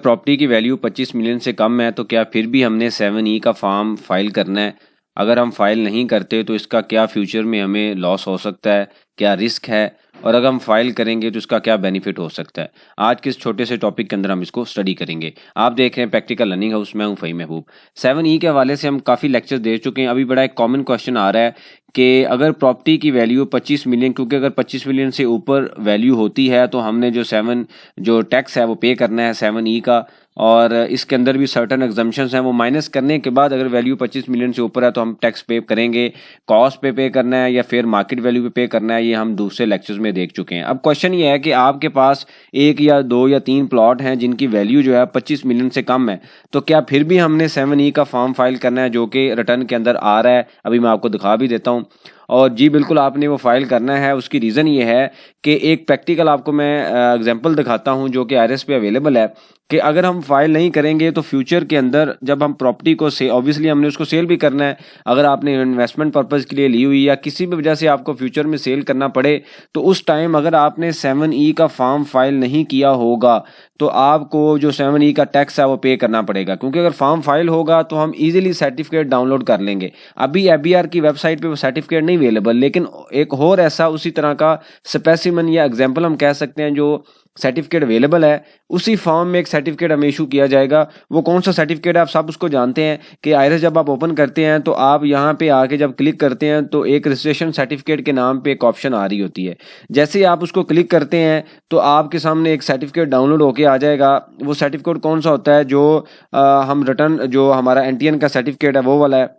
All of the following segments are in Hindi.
प्रॉपर्टी की वैल्यू 25 मिलियन से कम है तो क्या फिर भी हमने 7E का फॉर्म फाइल करना है? अगर हम फाइल नहीं करते तो इसका क्या फ्यूचर में हमें लॉस हो सकता है, क्या रिस्क है, और अगर हम फाइल करेंगे तो इसका क्या बेनिफिट हो सकता है? आज के इस छोटे से टॉपिक के अंदर हम इसको स्टडी करेंगे। आप देख रहे हैं प्रैक्टिकल लर्निंग हाउस, मैं हूं फ़हीम महबूब। 7E के हवाले से हम काफ़ी लेक्चर दे चुके हैं। अभी बड़ा एक कॉमन क्वेश्चन आ रहा है कि अगर प्रॉपर्टी की वैल्यू 25 मिलियन, क्योंकि अगर 25 मिलियन से ऊपर वैल्यू होती है तो हमने जो टैक्स है वो पे करना है 7E का, और इसके अंदर भी सर्टन एग्जम्पशंस हैं, वो माइनस करने के बाद अगर वैल्यू 25 मिलियन से ऊपर है तो हम टैक्स पे करेंगे। कॉस्ट पे करना है या फिर मार्केट वैल्यू पे करना है, ये हम दूसरे लेक्चर्स में देख चुके हैं। अब क्वेश्चन ये है कि आपके पास 1 या 2 या 3 प्लॉट हैं जिनकी वैल्यू जो है 25 मिलियन से कम है, तो क्या फिर भी हमने 7E का फॉर्म फाइल करना है जो कि रिटर्न के अंदर आ रहा है? अभी मैं आपको दिखा भी देता हूँ। और जी बिल्कुल आपने वो फाइल करना है। उसकी रीज़न ये है कि एक प्रैक्टिकल आपको मैं एग्जांपल दिखाता हूँ जो कि IRS पे अवेलेबल है, कि अगर हम फाइल नहीं करेंगे तो फ्यूचर के अंदर जब हम प्रॉपर्टी को ऑब्वियसली हमने उसको सेल भी करना है। अगर आपने इन्वेस्टमेंट पर्पज़ के लिए ली हुई या किसी भी वजह से आपको फ्यूचर में सेल करना पड़े, तो उस टाइम अगर आपने 7E का फॉर्म फाइल नहीं किया होगा तो आपको जो 7E का टैक्स है वो पे करना पड़ेगा, क्योंकि अगर फॉर्म फाइल होगा तो हम इजीली सर्टिफिकेट डाउनलोड कर लेंगे। अभी FBR की वेबसाइट पे वो सर्टिफिकेट नहीं अवेलेबल, लेकिन एक और ऐसा उसी तरह का स्पेसिमन या एग्जाम्पल हम कह सकते हैं जो सर्टिफिकेट अवेलेबल है, उसी फॉर्म में एक सर्टिफिकेट हमें इशू किया जाएगा। वो कौन सा सर्टिफिकेट है आप सब उसको जानते हैं कि IRS जब आप ओपन करते हैं तो आप यहाँ पे आके जब क्लिक करते हैं तो एक रजिस्ट्रेशन सर्टिफिकेट के नाम पे एक ऑप्शन आ रही होती है। जैसे ही आप उसको क्लिक करते हैं तो आपके सामने एक सर्टिफिकेट डाउनलोड होके आ जाएगा। वो सर्टिफिकेट कौन सा होता है? जो हम रिटर्न, जो हमारा NTN का सर्टिफिकेट है वो वाला है।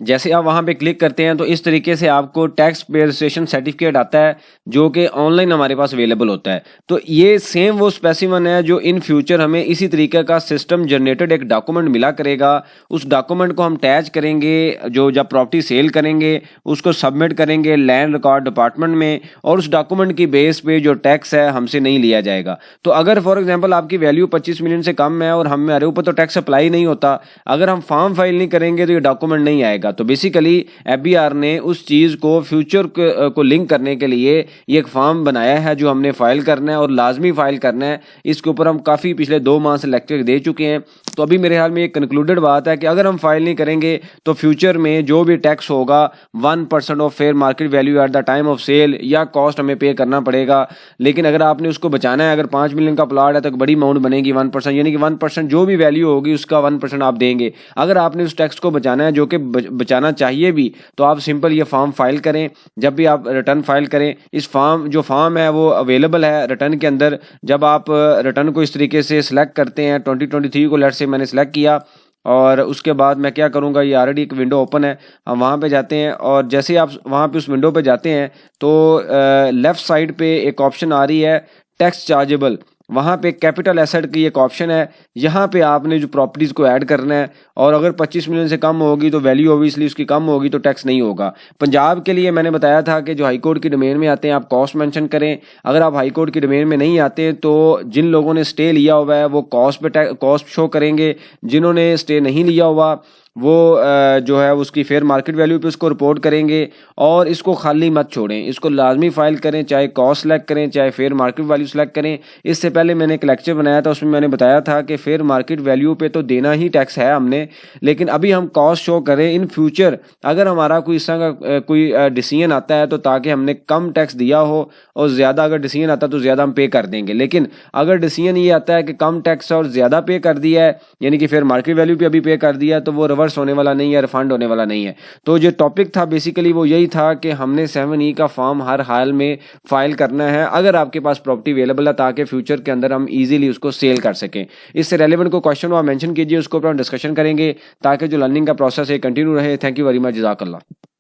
जैसे आप वहाँ पे क्लिक करते हैं तो इस तरीके से आपको टैक्स पे रजिस्ट्रेशन सर्टिफिकेट आता है जो कि ऑनलाइन हमारे पास अवेलेबल होता है। तो ये सेम वो स्पेसिमन है जो इन फ्यूचर हमें इसी तरीके का सिस्टम जनरेटेड एक डॉक्यूमेंट मिला करेगा। उस डॉक्यूमेंट को हम अटैच करेंगे, जो जब प्रॉपर्टी सेल करेंगे उसको सबमिट करेंगे लैंड रिकॉर्ड डिपार्टमेंट में, और उस डॉक्यूमेंट की बेस पे जो टैक्स है हमसे नहीं लिया जाएगा। तो अगर फॉर एग्जाम्पल आपकी वैल्यू 25 मिलियन से कम है और हमारे ऊपर तो टैक्स अप्लाई नहीं होता, अगर हम फॉर्म फाइल नहीं करेंगे तो ये डॉक्यूमेंट नहीं आएगा। तो बेसिकली FBR ने उस चीज़ को फ्यूचर को लिंक करने के लिए ये एक फॉर्म बनाया है जो हमने फाइल करना है और लाजमी फाइल करना है। इसके ऊपर हम काफ़ी पिछले 2 माह से लेक्चर दे चुके हैं। तो अभी मेरे ख्याल में एक कंक्लूडेड बात है कि अगर हम फाइल नहीं करेंगे तो फ्यूचर में जो भी टैक्स होगा 1% of fair market value at the time of sale या कॉस्ट हमें पे करना पड़ेगा। लेकिन अगर आपने उसको बचाना है, अगर 5 मिलियन का प्लॉट है तो बड़ी अमाउंट बनेगी 1%, यानी कि 1% जो भी वैल्यू होगी उसका 1% आप देंगे। अगर आपने उस टैक्स को बचाना है, जो कि बचाना चाहिए भी, तो आप सिंपल ये फॉर्म फाइल करें। जब भी आप रिटर्न फाइल करें, इस जो फॉर्म है वो अवेलेबल है रिटर्न के अंदर। जब आप रिटर्न को इस तरीके से सिलेक्ट करते हैं, 2023 को लेट से मैंने सिलेक्ट किया, और उसके बाद मैं क्या करूंगा, ये ऑलरेडी एक विंडो ओपन है, हम वहाँ पे जाते हैं। और जैसे ही आप वहाँ पे उस विंडो पे जाते हैं तो लेफ़्ट साइड पे एक ऑप्शन आ रही है टैक्स चार्जेबल। वहाँ पे कैपिटल एसेट की एक ऑप्शन है, यहाँ पे आपने जो प्रॉपर्टीज़ को ऐड करना है। और अगर 25 मिलियन से कम होगी तो वैल्यू ऑब्वियसली उसकी कम होगी तो टैक्स नहीं होगा। पंजाब के लिए मैंने बताया था कि जो हाई कोर्ट की डोमेन में आते हैं आप कॉस्ट मेंशन करें। अगर आप हाई कोर्ट की डोमेन में नहीं आते तो जिन लोगों ने स्टे लिया हुआ है वो कॉस्ट शो करेंगे। जिन्होंने स्टे नहीं लिया हुआ वो जो है उसकी फेयर मार्केट वैल्यू पे उसको रिपोर्ट करेंगे। और इसको खाली मत छोड़ें, इसको लाजमी फाइल करें, चाहे कॉस्ट सेलेक्ट करें चाहे फेयर मार्केट वैल्यू सेलेक्ट करें। इससे पहले मैंने एक लेक्चर बनाया था, उसमें मैंने बताया था कि फेयर मार्केट वैल्यू पे तो देना ही टैक्स है हमने, लेकिन अभी हम कॉस्ट शो करें। इन फ्यूचर अगर हमारा कोई इस तरह का कोई डिसीजन आता है तो ताकि हमने कम टैक्स दिया हो, और ज़्यादा अगर डिसीजन आता है तो ज़्यादा हम पे कर देंगे। लेकिन अगर डिसीजन ये आता है कि कम टैक्स और ज़्यादा पे कर दिया है, यानी कि फेयर मार्केट वैल्यू पे अभी पे कर दिया, तो वो रिवर्स होने वाला नहीं है, रिफंड होने वाला नहीं है। तो जो टॉपिक था बेसिकली वो यही था कि हमने 7E का फॉर्म हर हाल में फाइल करना है अगर आपके पास प्रॉपर्टी अवेलेबल है, ताकि फ्यूचर के अंदर हम इजीली उसको सेल कर सकें। इससे रेलेवेंट कोई क्वेश्चन आप मेंशन कीजिए, उसको ऊपर हम डिस्कशन करेंगे ताकि जो लर्निंग का प्रोसेस है कंटिन्यू रहे। थैंक यू वेरी मच, जज़ाकल्लाह।